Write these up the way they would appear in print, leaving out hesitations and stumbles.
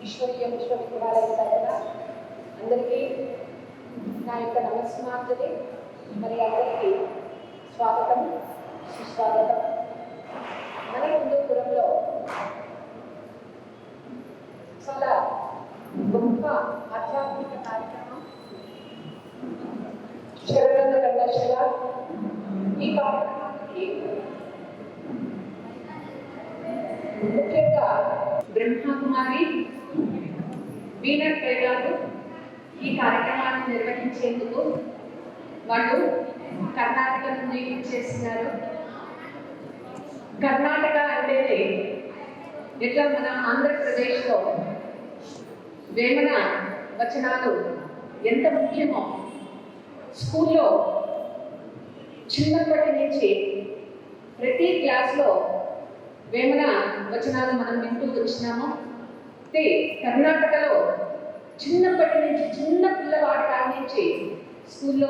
ఈశ్వరీయ విశ్వవిద్యాలయం తరఫున అందరికీ నా యొక్క నమస్కారాలు. మరి అందరికీ స్వాగతం, సుస్వాగతం. మన హిందూపురంలో చాలా గొప్ప ఆధ్యాత్మిక కార్యక్రమం శరవేంద్ర రంగశిల. ఈ కార్యక్రమానికి ముఖ్యంగా బ్రహ్మకుమారి వీణక్కయ్య గారు ఈ కార్యక్రమాన్ని నిర్వహించేందుకు వాళ్ళు కర్ణాటక నుండి చేస్తున్నారు. కర్ణాటక అంటేనే ఎట్లా మన ఆంధ్రప్రదేశ్లో వేమన వచనాలు ఎంత ముఖ్యమో స్కూల్లో చిన్నప్పటి నుంచి ప్రతి క్లాస్లో వేమన వచనాలు మనం వింటూ వచ్చినాము. కర్ణాటకలో చిన్నప్పటి నుంచి చిన్న పిల్లవాడి కాడి నుంచి స్కూల్లో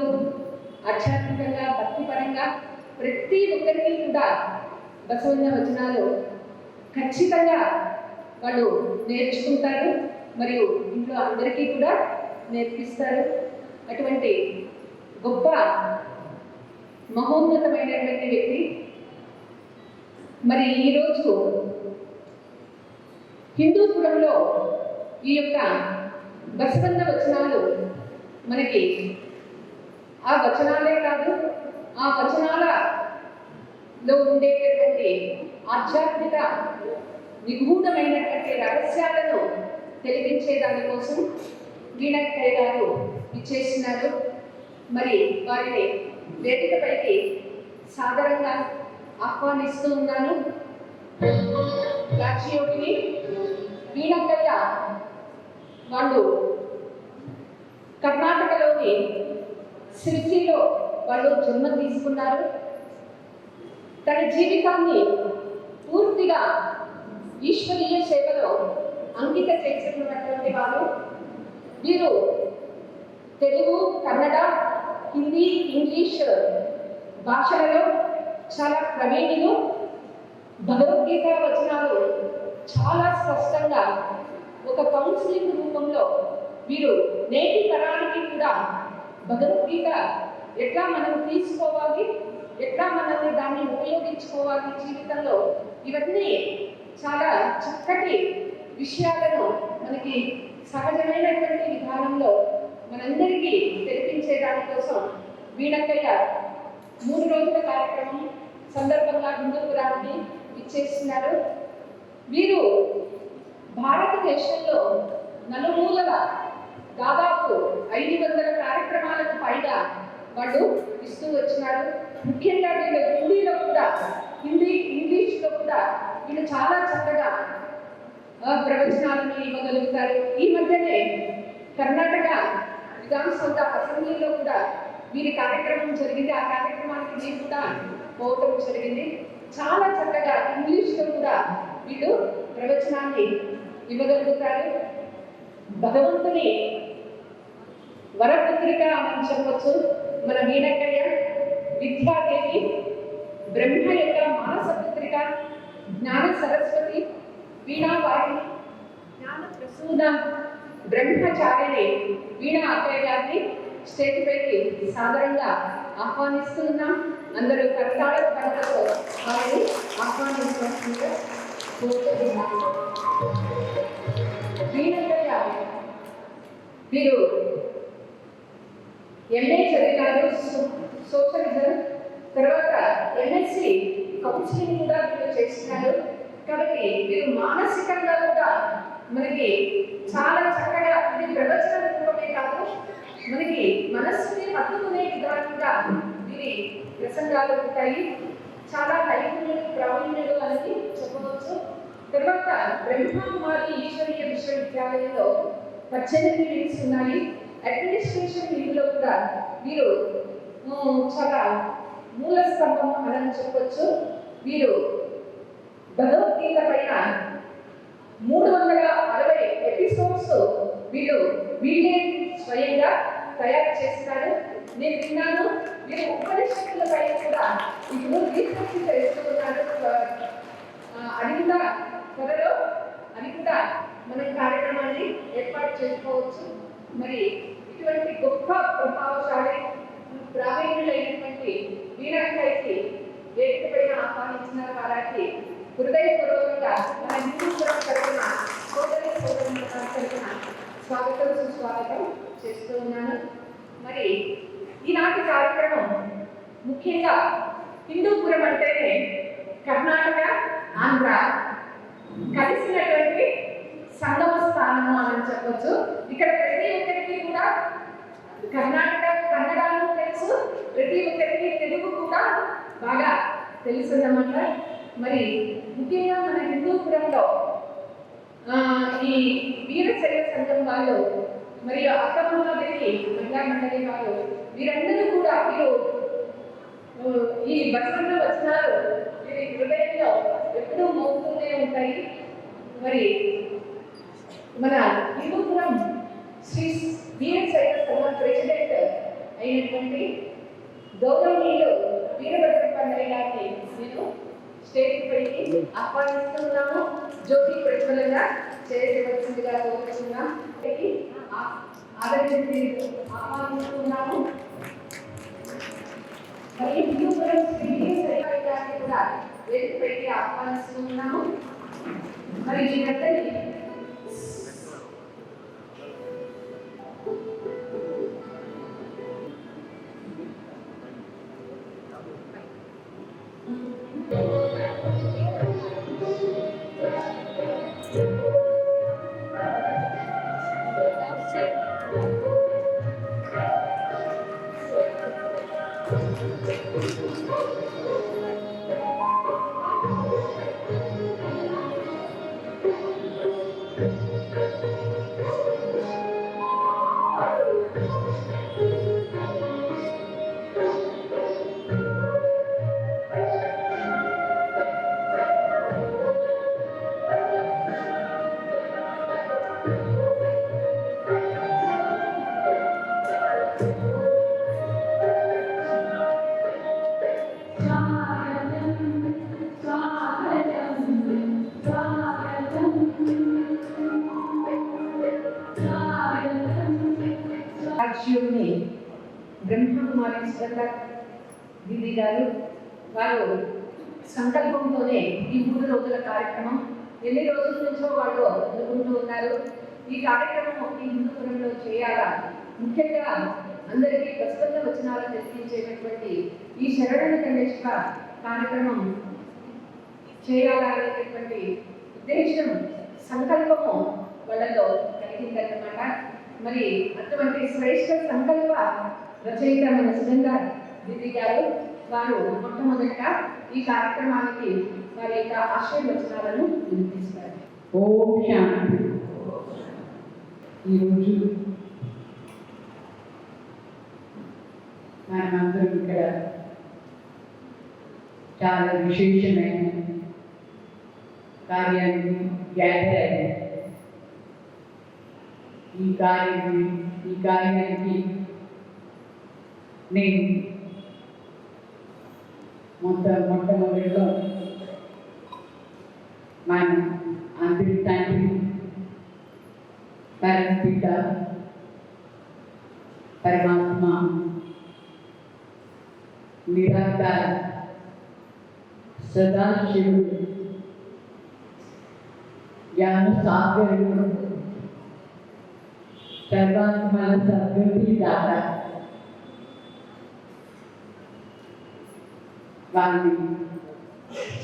ఆధ్యాత్మికంగా భక్తిపరంగా ప్రతి ఒక్కరికి కూడా బసవన్న వచనాలు ఖచ్చితంగా వాళ్ళు నేర్చుకుంటారు, మరియు ఇంట్లో అందరికీ కూడా నేర్పిస్తారు. అటువంటి గొప్ప మహోన్నతమైనటువంటి వ్యక్తి. మరి ఈరోజు హిందూపురంలో ఈ యొక్క బసవన్న వచనాలు మనకి ఆ వచనాలే కాదు, ఆ వచనాలలో ఉండేటటువంటి ఆధ్యాత్మిక నిగూఢమైనటువంటి రహస్యాలను తెలిపించే దానికోసం వీణక్కయ్య గారు ఇచ్చేసినారు. మరి వారిని వేదికపైకి సాదరంగా ఆహ్వానిస్తూ ఉన్నాను. లాక్షియోగిని వీణక్కయ్య వాళ్ళు కర్ణాటకలోని సిరిసిలో వాళ్ళు జన్మ తీసుకున్నారు. తన జీవితాన్ని పూర్తిగా ఈశ్వరీయ సేవలో అంకితం చేసుకున్నటువంటి వారు. వీరు తెలుగు, కన్నడ, హిందీ, ఇంగ్లీష్ భాషలలో చాలా ప్రవీణులు. భగవద్గీత వచనాలు చాలా స్పష్టంగా ఒక కౌన్సిలింగ్ రూపంలో వీరు నేటి తరానికి కూడా భగవద్గీత ఎట్లా మనం తీసుకోవాలి, ఎట్లా మనల్ని దాన్ని ఉపయోగించుకోవాలి జీవితంలో, ఇవన్నీ చాలా చక్కటి విషయాలను మనకి సహజమైనటువంటి విధానంలో మనందరికీ తెలిపించే దానికోసం వీణక్కయ్య 3 రోజుల కార్యక్రమం సందర్భంగా హిందూపురాన్ని ఇచ్చేస్తున్నారు. వీరు భారతదేశంలో నలుమూలల దాదాపు 500 కార్యక్రమాలకు పైగా వాళ్ళు ఇస్తూ వచ్చినారు. ముఖ్యంగా వీళ్ళు హిందీలో కూడా, హిందీ ఇంగ్లీష్లో కూడా వీళ్ళు చాలా చక్కగా ప్రవచనాలను ఇవ్వగలుగుతారు. ఈ మధ్యనే కర్ణాటక విధానసౌధ అసెంబ్లీలో కూడా వీరి కార్యక్రమం జరిగింది. ఆ కార్యక్రమానికి నేను కూడా పోవటం జరిగింది. చాలా చక్కగా ఇంగ్లీష్లో కూడా వీళ్ళు ప్రవచనాన్ని ఇవ్వగలుగుతారు. భగవంతుని వరపుత్రిక అని చెప్పవచ్చు మన వీణక్కయ్య. విద్యాదేవి, బ్రహ్మ యొక్క మానస పుత్రిక, జ్ఞాన సరస్వతి, వీణావాహిని, జ్ఞాన ప్రసూన బ్రహ్మచారిణి వీణ అక్కయ్య గారిని స్టేజ్ పైకి సాదరంగా ఆహ్వానిస్తున్నాం. అందరూ కర్తాళ ధ్వనులతో వారిని ఆహ్వానించవలసిందిగా కోరుతున్నాము. వీణక్కయ్య వీరు ఎంఏ చదివినారు సోషలిజం, తర్వాత ఎంఎస్సి కౌన్సిలింగ్ కూడా వీళ్ళు చేస్తున్నారు. కాబట్టి వీరు మానసికంగా కూడా మనకి చాలా చక్కగా, ఇది ప్రవచన రూపమే కాదు, మనకి మనస్సుని హత్తుకునే విధానంగా వీరి ప్రసంగాలు ఉంటాయి. చాలా నైపుణ్యులు, ప్రావీణ్యులు అని చెప్పవచ్చు. తర్వాత బ్రహ్మకుమారి ఈశ్వరీయ విశ్వవిద్యాలయంలో 18 వింగ్స్ ఉన్నాయి. అడ్మినిస్ట్రేషన్ వింగ్లో కూడా వీరు చాలా మూల స్తంభం అని చెప్పవచ్చు. వీరు భగవద్గీత పైన 360 ఎపిసోడ్స్ వీళ్ళే స్వయంగా తయారు చేస్తారు. నేను విన్నాను మీరు ఉపనిషత్తుల పైన కూడా ఇప్పుడు రీసెర్చ్ చేస్తున్నారు. అది కూడా త్వరలో అది కూడా మనం కార్యక్రమాన్ని చేసుకోవచ్చు. మరి ఇటువంటి గొప్ప ప్రభావశాలి ప్రావీణ్యులైనటువంటి వీరాంకైకి వేదిక పైన ఆహ్వానించిన వారికి హృదయపూర్వకంగా మన హిందూపురం తరపున సోదరి సోదరుల తరపున స్వాగతం సుస్వాగతం చేస్తూ ఉన్నాను. మరి ఈనాటి కార్యక్రమం ముఖ్యంగా హిందూపురం అంటేనే కర్ణాటక ఆంధ్ర కలిసినటువంటి సంగమ స్థానము అని చెప్పొచ్చు. ఇక్కడ ప్రతి ఒక్కరికి కూడా కన్నడను తెలుసు, ప్రతి ఒక్కరికి తెలుగు కూడా బాగా తెలుసున్నమాట. మరి ముఖ్యంగా మన హిందూపురంలో ఈ వీరశైవ సంఘం వాళ్ళు మరియు అక్కమహాదేవి మహిళా మండలి వారు వీరందరూ కూడా ఈ బసవన్న వచనాలు వీరి హృదయంలో ఎప్పుడూ మోగుతూనే ఉంటాయి. మరి మన హిందూపురం శ్రీ వీరశైవ సంఘం ప్రెసిడెంట్ అయినటువంటి గౌరవనీయులు వీరభద్ర పండరి గారిని నేను స్టేజ్ పైకి ఆహ్వానిస్తున్నాము. జ్యోతి ప్రజ్వలంగా చేయవలసిందిగా కోరుతున్నాం. ఆహ్వానిస్తున్నాము. మరి హిందూపురం శ్రీ వీరశైవ గారిని కూడా వేదిక పైకి ఆహ్వానిస్తున్నాము. మరి వీరందరినీ బ్రహ్మకుమారి దీది గారు వారు సంకల్పంతోనే ఈ 3 రోజుల కార్యక్రమం ఎన్ని రోజుల నుంచో వాళ్ళు అనుకుంటూ ఉన్నారు. ఈ కార్యక్రమం ఈ హిందూపురంలో చేయాలా, ముఖ్యంగా అందరికీ బసవన్న వచనాలు తెప్పించేటటువంటి ఈ శరణ గణేశ్వర కార్యక్రమం చేయాలనేటటువంటి ఉద్దేశం సంకల్పము వాళ్ళలో కలిగిందన్నమాట. మరి అటువంటి శ్రేష్ఠ సంకల్ప రచయిత మన సుగంధర్ దీది గారు వారు మొట్టమొదటిగా ఈ కార్యక్రమానికి వారి యొక్క ఆశీర్వచనాలను వినిపిస్తారు. ఓం శాంతి. ఈరోజు మనమందరం ఇక్కడ చాలా విశేషమైన కార్యాన్ని గ్యాదర్ అయ్యారు. ఈ కార్యానికి నేను మొట్టమొదటిలో మన అందరి తండ్రి పరమపిత పరమాత్మ నిరాకార సదాశివుడు జ్ఞాన సాగరుడు సర్వాత్మల సద్గతి దాత వారిని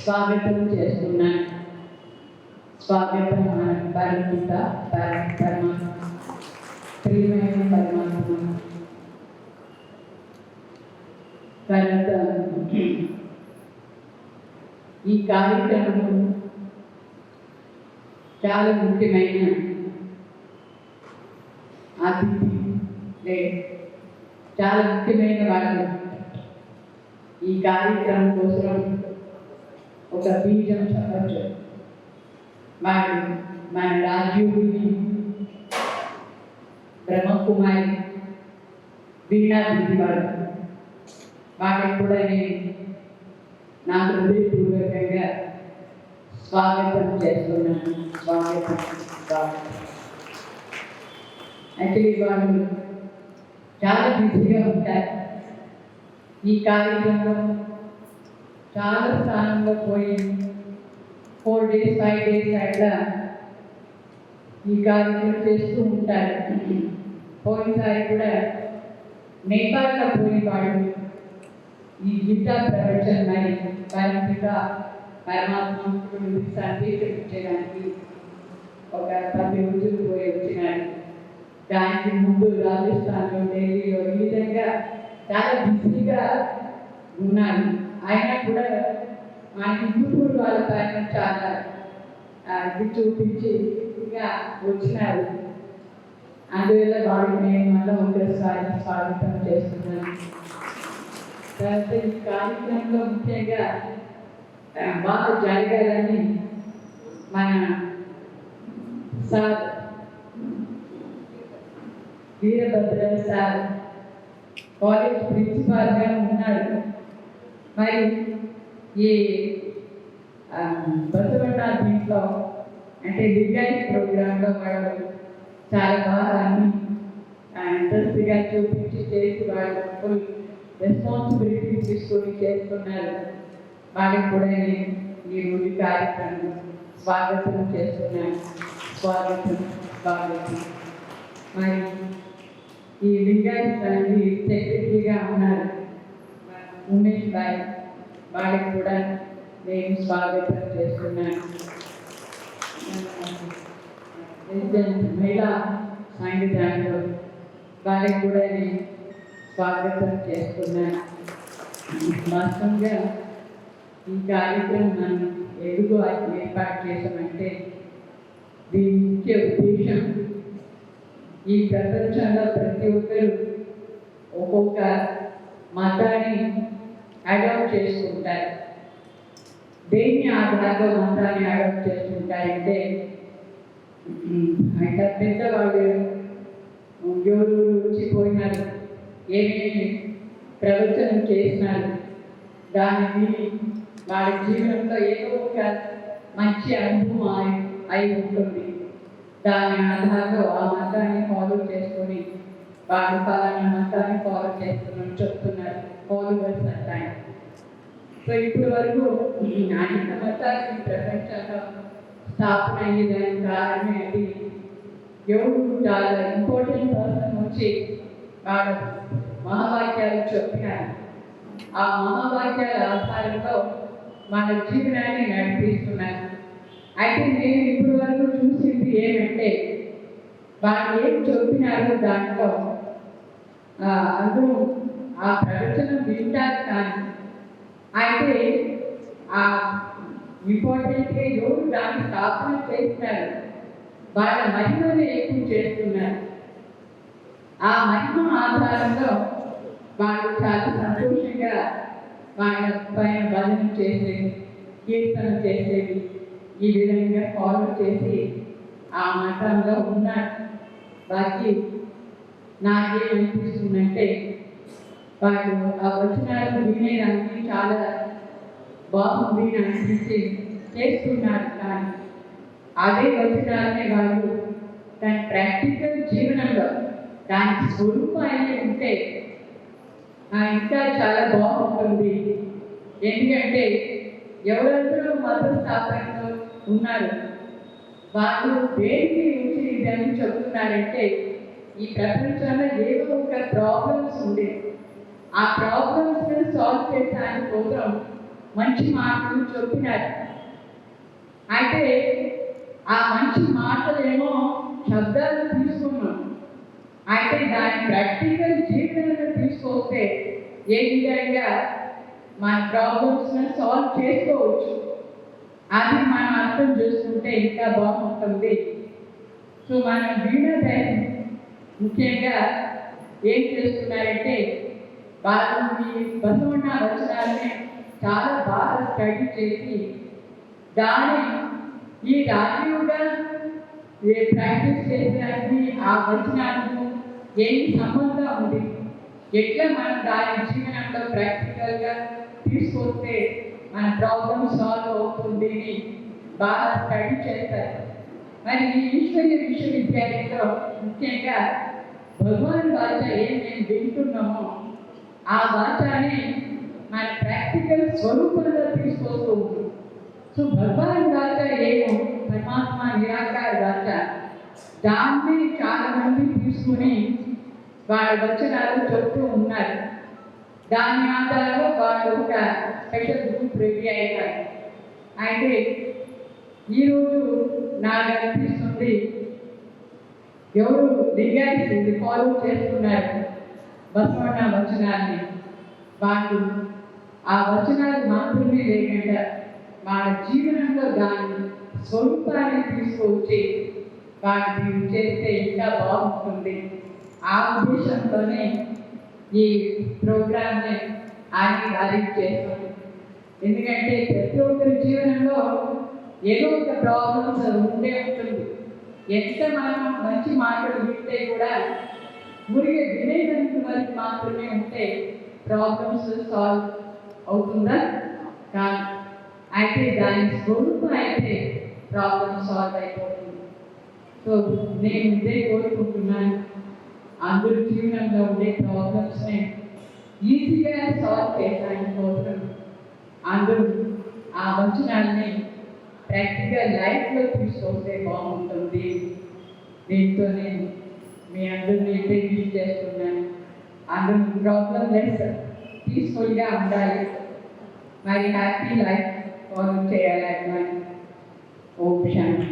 స్వాగతం చేస్తున్నాను. స్వాగతం మన పరమపిత పరమాత్మ ప్రియమైన పరమాత్మ. తర్వాత ఈ కార్యక్రమం చాలా ముఖ్యమైన అతిథి చాలా ముఖ్యమైన వాళ్ళు ఈ కార్యక్రమం కోసం ఒక బీజం చెప్పచ్చు. వాడు మన రాజీవుని బ్రహ్మకుమారి వీణా దీది వాటికి కూడా నేను నా హృదయపూర్వకంగా స్వాగతం చేస్తున్నాను. స్వాగతం. యాక్చువల్లీ వాళ్ళు చాలా బిజీగా ఉంటారు. ఈ కార్యక్రమంలో చాలా స్థానంలో పోయి 4 days 5 days అట్లా ఈ కార్యక్రమం చేస్తూ ఉంటారు. పోయినసారి కూడా నేపాల్లో పోయి వాళ్ళు ఈ గీతా ప్రవచన మరి పరమిత పరమాత్మకుడు సందేశించడానికి ఒక 10 రోజులు పోయి వచ్చినాడు. దానికి ముందు రాజస్థాన్లో ఢిల్లీలో ఈ విధంగా చాలా బిజీగా ఉన్నారు. అయినా కూడా మా హిందూపూర్ వాళ్ళ పైన చాలా ఇది చూపించి ఇంకా వచ్చినారు. అందువల్ల వాళ్ళు నేను మళ్ళీ ఒకసారి స్వాగతం చేస్తున్నాను. తర్వాత ఈ కార్యక్రమంలో ముఖ్యంగా బాగా జరగాలని మన సార్ వీరభద్ర సార్ కాలేజ్ ప్రిన్సిపాల్గా ఉన్నారు. మరి ఈ బసవಣ್ణ దీంట్లో అంటే లింగాయత్ ప్రోగ్రాంలో వాళ్ళు చాలా బాగా అన్ని ఇంట్రెస్ట్గా చూపించి చేసి వాళ్ళు ఫుల్ రెస్పాన్సిబిలిటీ తీసుకొని చేస్తున్నారు. వాళ్ళకి కూడా నేను ఈ రోజు కార్యక్రమం స్వాగతం చేస్తున్నాను. స్వాగతం స్వాగతం. మరి ఈ లింగాయత్ అనేది సెక్రటరీగా ఉన్నారు ఉమేష్ బాయ్, వాళ్ళకి కూడా నేను స్వాగతం చేస్తున్నాను. మహిళా సాంఘికంలో వాళ్ళకి కూడా నేను స్వాగతం చేస్తున్నాను. వాస్తవంగా ఈ కార్యక్రమం మనం ఎందుకు ఏర్పాటు చేసామంటే దీని ముఖ్య ఉద్దేశం ఈ ప్రపంచంలో ప్రతి ఒక్కరూ ఒక్కొక్క మతాన్ని అడాప్ట్ చేసుకుంటారు. దేన్ని ఆధారంగా మతాన్ని అడాప్ట్ చేసుకుంటారంటే అంటే పెద్దవాళ్ళు ఎవరు వచ్చిపోయినారు, ఏమేమి ప్రవచనం చేసినారు, దానిని వాళ్ళ జీవనంలో ఏదో ఒక మంచి అనుభవం అయి ఉంటుంది. దాని ఆధారంగా ఆ మతాన్ని ఫాలో చేసుకొని వాళ్ళు పలానా మతాన్ని ఫాలో చేస్తున్నారని చెప్తున్నారు. ఫాలోవర్స్ అంటారు. సో ఇప్పటి వరకు అనేక మతాలు ప్రపంచంలో స్థాపన అయ్యేదానికి కారణమే అది ఎవరు చాలా ఇంపార్టెంట్ పర్సన్ వచ్చి వాళ్ళ మహావాక్యాలు చెప్పినారు. ఆ మహావాక్యాల ఆధారంలో మన జీవనాన్ని నడిపిస్తున్నారు. అయితే నేను ఇప్పటి వరకు చూసింది ఏమంటే వాళ్ళు ఏం చెప్పినారో దాంట్లో అందరూ ఆ ప్రవచనం వింటారు. కానీ అయితే ఆ ఇంపార్టెంట్గా ఎవరు దాన్ని స్థాపన చేస్తున్నారు, వాళ్ళ మహిమను ఎక్కువ చేస్తున్నారు. ఆ మహిమ ఆధారంలో వాళ్ళు చాలా సంతోషంగా వాళ్ళ పైన భజన చేసేది, కీర్తన చేసేది, ఈ విధంగా ఫాలో చేసి ఆ మతంలో ఉన్నారు. బాకీ నాకేమనిపిస్తుందంటే వాళ్ళు ఆ వచనాలు వినేదానికి చాలా బాగుంది అనిపించి చేస్తున్నారు. కానీ అదే వచనాలనే వాళ్ళు దాని ప్రాక్టికల్ జీవనంలో దానికి స్వరూపం అనేది ఉంటే ఇంకా చాలా బాగుంటుంది. ఎందుకంటే ఎవరెవరో మత స్థాపనలో ఉన్నారు, వాళ్ళు దేనికి నుంచి ఇదని చెప్తున్నారంటే ఈ ప్రపంచంలో ఏదో ఒక ప్రాబ్లమ్స్ ఉంది, ఆ ప్రాబ్లమ్స్ సాల్వ్ చేయడానికి కోసం మంచి మాటలు చెప్పినారు. అయితే ఆ మంచి మాటలేమో శబ్దాలు తీసుకున్నాం, అయితే దాని ప్రాక్టికల్ జీవితంలో తీసుకొస్తే ఏ విధంగా మన ప్రాబ్లమ్స్ని సాల్వ్ చేసుకోవచ్చు, అది మనం అర్థం చేసుకుంటే ఇంకా బాగుంటుంది. సో మన వీణదయం ముఖ్యంగా ఏం చేస్తున్నారంటే వాళ్ళు ఈ బసవಣ್ణ వచనాలని చాలా బాగా స్టడీ చేసి దాన్ని ఈ రాజీవుగా ప్రాక్టీస్ చేసేదానికి ఆ వచనాలకు ఏమి సంబంధం ఉంది, ఎట్లా మనం దాని జీవనంలో ప్రాక్టికల్గా తీసుకొస్తే మన ప్రాబ్లమ్ సాల్వ్ అవుతుంది అని బాగా స్టడీ చేస్తారు. మరి ఈ ఈశ్వర్య విశ్వవిద్యాలయంలో ముఖ్యంగా భగవాన్ భాష ఏం మేము వింటున్నామో ఆ భాషని మన ప్రాక్టికల్ స్వరూపంలో తీసుకొస్తూ ఉంటాం. సో భగవాన్ భాష ఏమో పరమాత్మ నిరాకార భాష, దాన్ని చాలా మంది తీసుకుని వాళ్ళ వచనాలు చెప్తూ ఉన్నారు. దాని ఆధారంలో వాళ్ళు ఒక స్పెషల్ గ్రూప్ రెడీ అయ్యారు. అయితే ఈరోజు నాకు అనిపిస్తుంది ఎవరు దివ్యాన్ని ఫాలో చేస్తున్నారు బసవಣ್ణ వచనాన్ని, వాళ్ళు ఆ వచనాలు మాత్రమే లేకుండా వాళ్ళ జీవనంలో దాని స్వరూపాన్ని తీసుకొచ్చి వాటిని చేస్తే ఇంకా బాగుంటుంది. ఆ ఉద్దేశంతోనే ఈ ప్రోగ్రామ్ని అరేంజ్ చేస్తాం. ఎందుకంటే ప్రతి ఒక్కరి జీవనంలో ఏదో ఒక ప్రాబ్లమ్స్ ఉండే ఉంటుంది. ఎంత మనం మంచి మాటలు వింటే కూడా ఊరికే వినేదానికి వరకు మాత్రమే ఉంటే ప్రాబ్లమ్స్ సాల్వ్ అవుతుందా? కాదు. అయితే దాని స్వరూపం అయితే ప్రాబ్లమ్ సాల్వ్ అయిపోతుంది. సో నేను ఇదే కోరుకుంటున్నాను, అందరి జీవనంలో ఉండే ప్రాబ్లమ్స్ని ఈజీగా సాల్వ్ చేయడానికి కోసం అందరూ ఆ వచనాన్ని ప్రాక్టికల్ లైఫ్లో తీసుకొస్తే బాగుంటుంది. దీంతో నేను మీ అందరినీ రిలీజ్ చేస్తున్నాను. అందరూ ప్రాబ్లం లెస్ పీస్ఫుల్గా ఉండాలి, మరి హ్యాపీ లైఫ్ ఫాలో చేయాలి. ఓం శాంతి.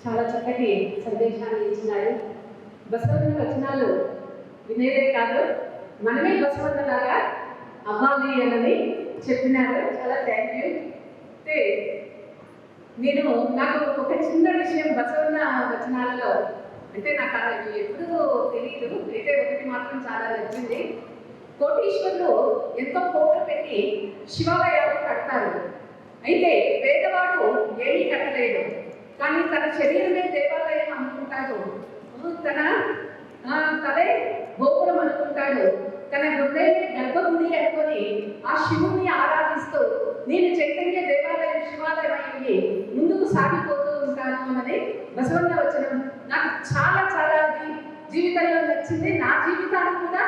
చాలా చక్కటి సందేశాన్ని ఇచ్చినారు. బసవన్న వచనాలు వినేదే కాదు, మనమే బసవన్నలాగా అవ్వాలి అని చెప్పినారు. చాలా థ్యాంక్ యూ. అయితే నాకు ఒక చిన్న విషయం బసవన్న వచనాలలో అంటే నాకు అది ఎప్పుడూ తెలియదు. అయితే ఒకటి మాత్రం చాలా నచ్చింది. కోటీశ్వరులు ఎంతో కోట్లు పెట్టి శివాలయాలు కడతారు. అయితే పేదవాడు ఏమీ కట్టలేడు, కానీ తన శరీరమే దేవాలయం అనుకుంటాడు, తన తలే గోపురం అనుకుంటాడు, తన హృదయమే గర్భగుడి అనుకొని ఆ శివుని ఆరాధిస్తూ నేను చైతన్య దేవాలయం శివాలయం అయ్యి ముందుకు సాగిపోతూ ఉంటాను అన్నది బసవన్న వచనం. నాకు చాలా చాలా అది జీవితంలో నచ్చింది. నా జీవితాన్ని కూడా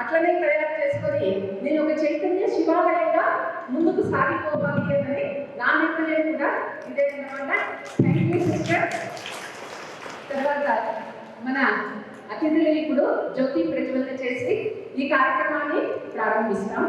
అట్లనే తయారు చేసుకొని నేను ఒక చైతన్య శివాలయంగా ముందుకు సాగిపోవాలి అన్నది నా నిర్ణయం కూడా ఇదేనమాట. Thank you sister. తర్వాత మన అతిథులు ఇప్పుడు జ్యోతి ప్రజ్వలన చేసి ఈ కార్యక్రమాన్ని ప్రారంభిస్తాం.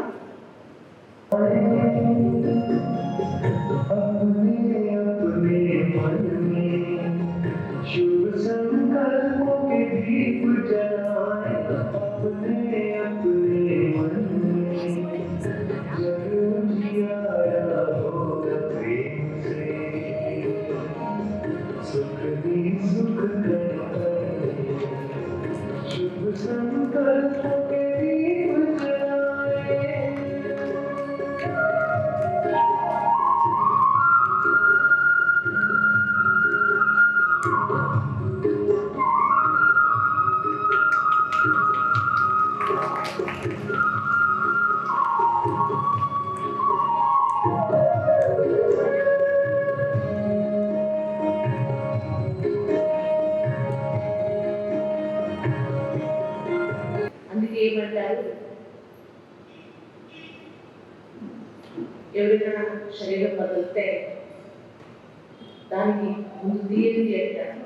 ఏమంటారు, ఎవరైనా శరీరం వదిలితే దానికి ముందు తీయండి అంటారు.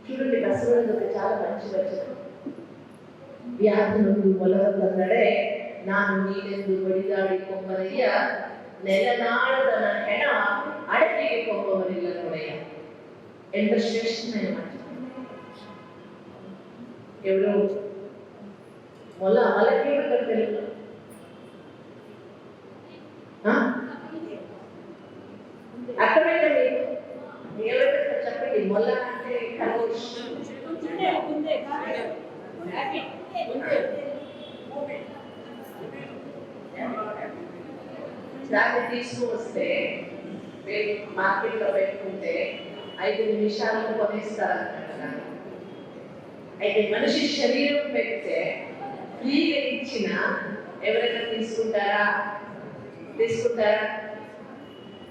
చూడండి, బసవన్నది ఒక చాలా మంచి వచనం. వ్యాధి నుండి మొలవన్నడే ನಾನು ನೀನೆಂದು ಬಡಿದಾಡಿ ಕೊಂಬರಯ್ಯ ನೆಲನಾಳದನ ಹೆಣ ಅಡಕೆಗೆ ಕೊಂಬವರಿಲ್ಲ ನೋಡಯ್ಯ. ఎంత శ్రేష్టమైన మాట. ఎవరో మొలకి తెలుగు అర్థమైతే మీకు ఎవరైతే చెప్పండి. మొల అంటే దాన్ని తీసుకువస్తే మార్కెట్లో పెట్టుకుంటే 5 నిమిషాల్లో కొనేస్తారన్నమాట. అయితే మనిషి శరీరం పెడితే ఫ్రీగా ఇచ్చిన ఎవరైనా తీసుకుంటారా?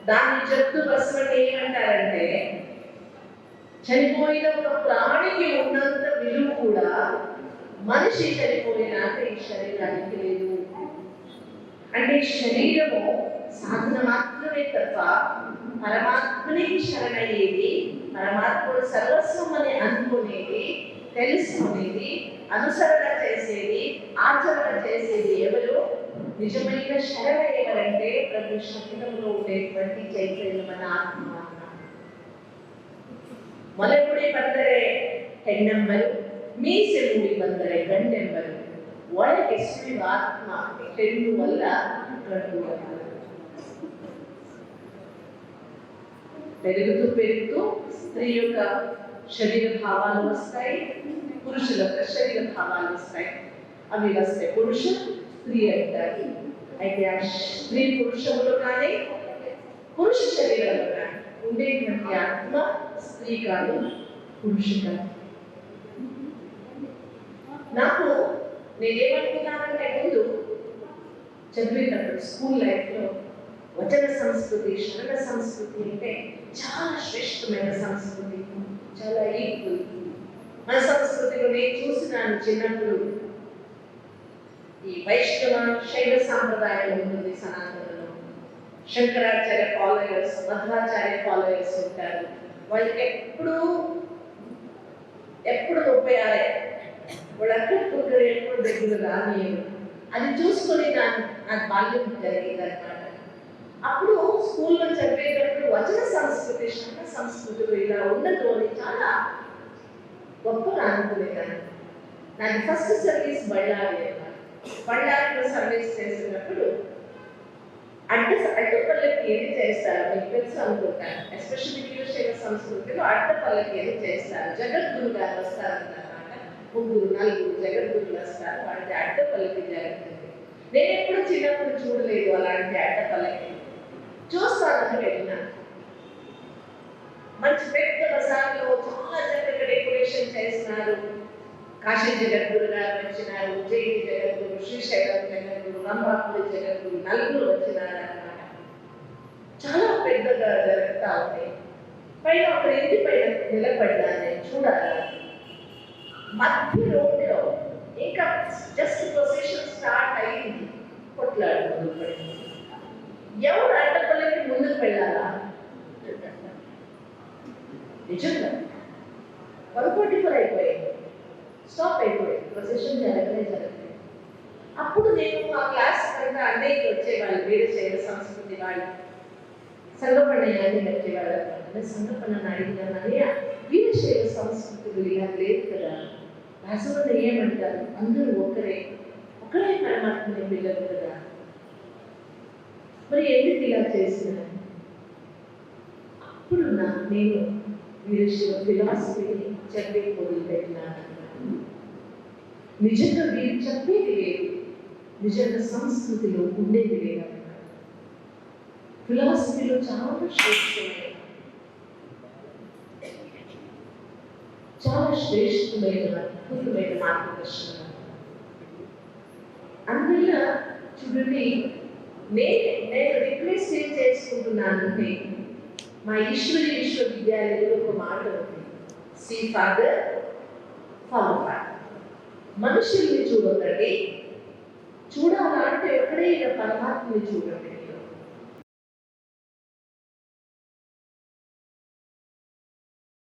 దాన్ని చెప్తూ బసవన్న ఏమంటారంటే, చనిపోయిన ఒక ప్రాణికి ఉన్నంత విలువ కూడా మనిషి చనిపోయినాక ఈ శరీరానికి లేదు. అంటే శరీరము సాధన మాత్రమే తప్ప పరమాత్మనికి శరణయ్యేది, పరమాత్ముడు సర్వస్వం అని అనుకునేది, తెలుసుకునేది, అనుసరణ చేసేది, ఆచరణ చేసేది ఎవరు? నిజమైన శరణ ఎవరంటే ప్రతి శరీరంలో ఉండేటువంటి చైతన్యం మన ఆత్మ. ಮೊಲೆಕುಡಿ ಬಂದರೆ ಹೆಣ್ಣೆಂಬರು, ಮೀಸೆ ಮೂಡಿ ಬಂದರೆ ಗಂಡೆಂಬರು, ಒಳಗೆ ಸುಳಿವ ಆತ್ಮ ಹೆಣ್ಣು ಅಲ್ಲ ಗಂಡು ಅಲ್ಲ. పెరుగుతూ పెరుగుతూ స్త్రీ యొక్క శరీర భావాలు వస్తాయి, పురుషుల యొక్క శరీర భావాలు వస్తాయి. అవి వస్తాయి పురుష స్త్రీ అంటారు. అయితే ఆ స్త్రీ పురుషంలో కానీ పురుష శరీరంలో కానీ ఉండేటువంటి ఆత్మ స్త్రీ కాదు, పురుషు కాదు. నాకు నేనేమనుకున్నానంటే ముందు చదివేటప్పుడు స్కూల్ లైఫ్లో వచన సంస్కృతి, శరణ సంస్కృతి అంటే చాలా శ్రేష్టమైన సంస్కృతి, చాలా ఈక్వల్. మన సంస్కృతిలో నేను చూసినాను చిన్నప్పుడు ఈ వైష్ణవ శైవ సాంప్రదాయం ఉంటుంది సనాతనలో. శంకరాచార్య ఫాలోయర్స్, మధ్వాచార్య ఫాలోయర్స్ ఉంటారు. వాళ్ళకి ఎప్పుడు 36 వాళ్ళు అక్కడ ఎప్పుడు దగ్గర రానియరు. అది చూసుకొని నా బాల్యం జరిగింది అనమాట. అప్పుడు స్కూల్లో చదివేటప్పుడు వచన సంస్కృతి, శరణ సంస్కృతులు ఇలా ఉండదు అని చాలా గొప్పగా అనుకునేదాన్ని. నాకు ఫస్ట్ సర్వీస్ బళ్ళారిలో సర్వీస్ చేసినప్పుడు అడ్డపల్లకి ఏది చేస్తారు మీకు తెలుసు అనుకుంటాను. ఎస్పెషల్లీ వీరశైవ సంస్కృతిలో అడ్డపల్లకి ఏది చేస్తారు. జగద్గురు గారు వస్తారన్నమాట. 3, 4 జగద్గురులు వస్తారు. వాళ్ళకి అడ్డపల్లకి జరుగుతుంది. నేను ఎప్పుడు చిన్నప్పుడు చూడలేదు అలాంటి అడ్డపల్లకి. చూస్తానని వెళ్ళినాను. మంచి పెద్ద బజార్లో చాలా చక్కగా డెకరేషన్ చేస్తున్నారు. కాశీ జగద్గురు గారు వచ్చినారు, ఉజ్జయిని జగద్గురు, శ్రీశైలం జగద్గురు, రంభాపురి జగద్గురు, నలుగురు వచ్చినారు అన్నమాట. చాలా పెద్దగా జరుగుతూ ఉంది. పైన ఒక ఇంటి పైన నిలబడ్డాను చూడాలి. మధ్య రోడ్లో ఇంకా జస్ట్ ప్రొసెషన్ స్టార్ట్ అయ్యింది. కొట్లాడుతుంది. ఎవరు అడ్డపల్లకి ముందుకు వెళ్ళాలా? నిజంగా 1:44 అయిపోయింది. స్టాప్ అయిపోయింది. ప్రొసెషన్ జరగలేదు. అప్పుడు నేను ఆ క్లాస్ కన్నా అన్నయ్యకి వచ్చేవాళ్ళు, వీరశైవ సంస్కృతి వాళ్ళు సంగపన్నయ్యని వచ్చేవాళ్ళు. సంగపన్నని అడిగినాను, అన్నయ్య వీరశైవ సంస్కృతులు ఇలా లేదు కదా, రాసవన్న ఏమంటారు? అందరూ ఒకరే పరమాత్మని పిల్లలు కదా, మరి ఎందుకు ఇలా చేసినాను? అప్పుడు నేను వీరశైవ ఫిలాసఫీని చెప్పే మొదలుపెట్టినాను. నిజంగా వీరు చెప్పేది లేదు, నిజంగా సంస్కృతిలో ఉండేది లేదు. ఫిలాసఫీలో చాలా శ్రేష్టమైన అద్భుతమైన మార్గదర్శనం. అందువల్ల చూడండి, నేను రిక్వెస్ట్ ఏం చేసుకుంటున్నానంటే, మా ఈశ్వరి విశ్వవిద్యాలయంలో ఒక మాట ఉంది, సీ ఫాదర్ ఫాలో ఫాదర్. మనుషుల్ని చూడకండి, చూడాలంటే ఎక్కడైనా పరమాత్మని చూడండి.